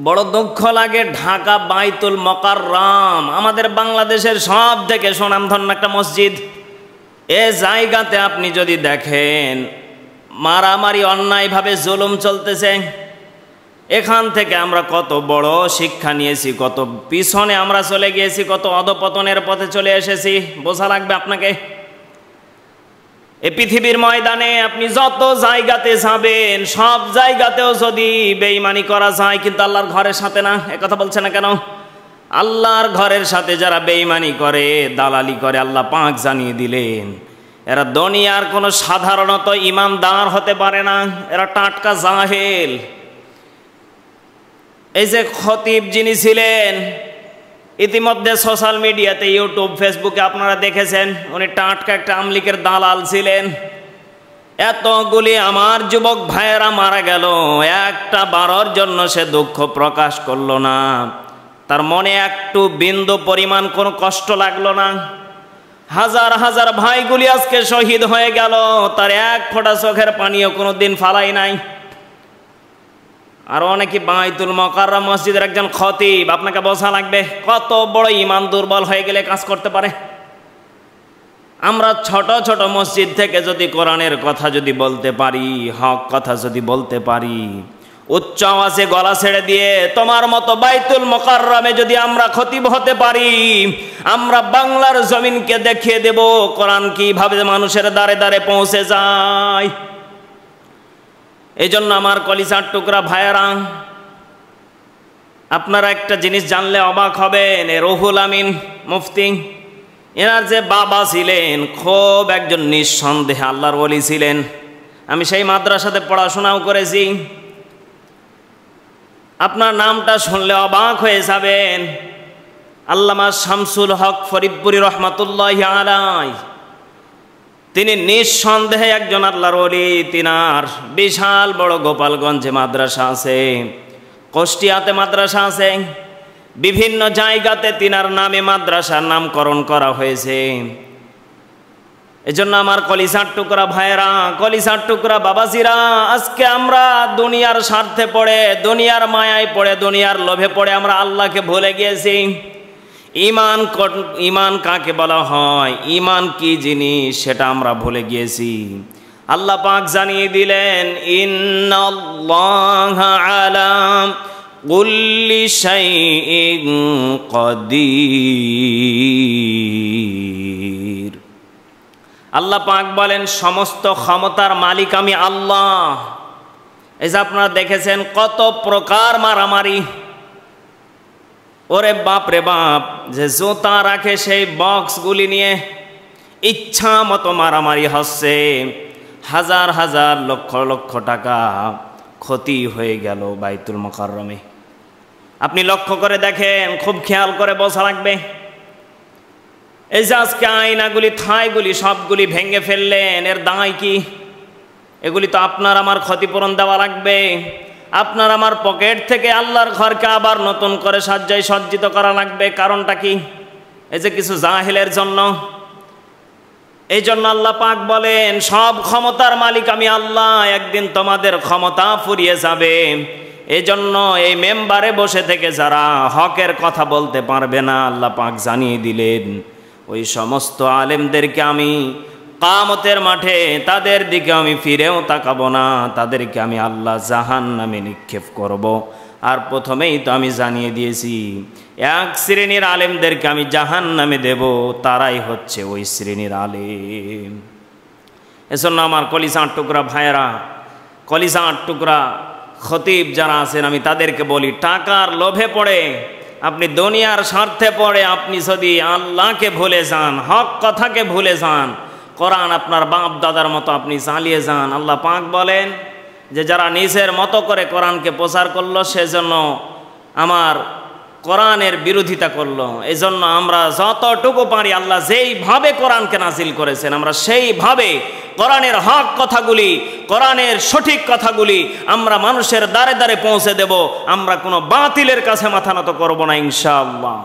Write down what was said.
বড় দুঃখ লাগে, ঢাকা বাইতুল মোকাররম আমাদের বাংলাদেশের সব থেকে সুনামধন্য একটা মসজিদ। এ জায়গাতে আপনি যদি দেখেন মারামারি, অন্যায়ভাবে জুলুম চলতেছে, এখান থেকে আমরা কত বড় শিক্ষা নিয়েছি, কত পিছনে আমরা চলে গিয়েছি, কত অধপতনের পথে চলে এসেছি বোঝা লাগবে আপনাকে। এই পৃথিবীর ময়দানে আপনি যত জায়গাতে যাবেন, সব জায়গাতেও যদি বেঈমানি করা যায়, কিন্তু আল্লাহর ঘরের সাথে না। একথা বলছে না কেন? আল্লাহর ঘরের সাথে যারা বেঈমানি করে, দালালি করে, আল্লাহ পাক জানিয়ে দিলেন এরা দুনিয়ার কোনো সাধারণত ইমানদার হতে পারে না, এরা টাটকা জাহেল। এই যে খতিব যিনি ছিলেন, ইতিমধ্যে সোশ্যাল মিডিয়াতে, ইউটিউব, ফেসবুকে আপনারা দেখেছেন, উনি টাটকা একটা আমলিকের দালাল ছিলেন। এতগুলি আমার যুবক ভাইয়েরা মারা গেল, একটা বারোর জন্য সে দুঃখ প্রকাশ করলো না, তার মনে একটু বিন্দু পরিমাণ কোনো কষ্ট লাগলো না। হাজার হাজার ভাইগুলি আজকে শহীদ হয়ে গেল, তার এক ফোঁটা চোখের পানিও কোনো দিন ফালাই নাই। আর অনেকে বাইতুল মোকাররম মসজিদের একজন খতিব, আপনাকে বোঝা লাগবে কত বড় ইমান দুর্বল হয়ে গেলে কাজ করতে পারে। আমরা ছোট ছোট মসজিদ থেকে যদি কোরআনের কথা যদি বলতে পারি, হক কথা যদি বলতে পারি, উচ্চ আওয়াজে গলা ছেড়ে দিয়ে তোমার মতো বাইতুল মোকাররমে যদি আমরা খতিব হতে পারি, আমরা বাংলার জমিনকে দেখিয়ে দেব কোরআন কিভাবে মানুষের দ্বারে দ্বারে পৌঁছে যায়। এই জন্য আমার কলিজার টুকরা ভাইয়েরা, আপনারা একটা জিনিস জানলে অবাক হবেন। রুহুল আমিন মুফতি, এনার যে বাবা ছিলেন খুব একজন নিঃসন্দেহে আল্লাহর ওলি ছিলেন। আমি সেই মাদ্রাসাতে পড়াশোনাও করেছি। আপনার নামটা শুনলে অবাক হয়ে যাবেন। আল্লামা শামসুল হক ফরিদপুরি রহমাতুল্লাহি আলাইহি, তিনি নিঃসন্দেহে একজন আল্লাহর ওলি। তিনার বিশাল বড় গোপালগঞ্জে মাদ্রাসা আছে, কুষ্টিয়াতে মাদ্রাসা আছে, বিভিন্ন জায়গাতে তিনার নামে মাদ্রাসার নামকরণ করা হয়েছে। এজন্য আমার কলিজার টুকরা ভাইয়েরা, কলিজার টুকরা বাবাজিরা, আজকে আমরা দুনিয়ার স্বার্থে পড়ে, দুনিয়ার মায়ায় পড়ে, দুনিয়ার লোভে পড়ে আমরা আল্লাহকে ভুলে গিয়েছি। ঈমান কাকে বলা হয়, ঈমান কি জিনিস সেটা আমরা ভুলে গিয়েছি। আল্লাহ পাক জানিয়ে দিলেন, ইন্নাল্লাহা আলা কুল্লি শাইইন কাদির। আল্লাহ পাক বলেন সমস্ত ক্ষমতার মালিক আমি আল্লাহ। এই যে আপনারা দেখেছেন কত প্রকার মারামারি, ওরে বাপ রে বাপ, যে জুতা রাখে সেই বক্সগুলি নিয়ে ইচ্ছা মতো মারামারি হচ্ছে, হাজার হাজার লক্ষ লক্ষ টাকা ক্ষতি হয়ে গেল বাইতুল মোকাররমে। আপনি লক্ষ্য করে দেখেন, খুব খেয়াল করে বোঝা লাগবে। এই যে আজকে আয়নাগুলি, থাইগুলি সবগুলি ভেঙে ফেললেন, এর দায় কি? এগুলি তো আপনার আমার ক্ষতিপূরণ দেওয়া লাগবে। আপনার আমার পকেট থেকে আল্লাহর ঘরকে আবার নতুন করে সাজ্জায় সজ্জিত করা লাগবে। কারণটা কি? এই যে কিছু জাহেলের জন্য। এই জন্য আল্লাহ পাক বলেন সব ক্ষমতার মালিক আমি আল্লাহ, একদিন তোমাদের ক্ষমতা ফুরিয়ে যাবে। এই জন্য এই মেম্বারে বসে থেকে যারা হকের কথা বলতে পারবে না, আল্লাহ পাক জানিয়ে দিলেন ওই সমস্ত আলেমদেরকে আমি কিয়ামতের মাঠে তাদের দিকে আমি ফিরেও তাকাবো না, তাদেরকে আমি আল্লাহ জাহান্নামে নিক্ষেপ করব। আর প্রথমেই তো আমি জানিয়ে দিয়েছি, এক শ্রেণীর আলেমদেরকে আমি জাহান্নামে দেব, তারাই হচ্ছে ওই শ্রেণীর আলেম। এজন্য আমার কলিজার টুকরা ভাইয়েরা, কলিজার টুকরা খতিব যারা আছেন, আমি তাদেরকে বলি, টাকার লোভে পড়ে, আপনি দুনিয়ার স্বার্থে পড়ে আপনি যদি আল্লাহকে ভুলে যান, হক কথাকে ভুলে যান, কোরআন আপনার বাপ দাদার মতো আপনি চালিয়ে যান, আল্লাহ পাক বলেন যে যারা নিজের মতো করে কোরআনকে প্রচার করলো, সেজন্য আমার কোরআনের বিরোধিতা করলো। এই জন্য আমরা যতটুকু পারি, আল্লাহ যেইভাবে কোরআনকে নাজিল করেছেন, আমরা সেইভাবে কোরআনের হক কথাগুলি, কোরআনের সঠিক কথাগুলি আমরা মানুষের দ্বারে দ্বারে পৌঁছে দেব। আমরা কোনো বাতিলের কাছে মাথা নত করব না ইনশাআল্লাহ।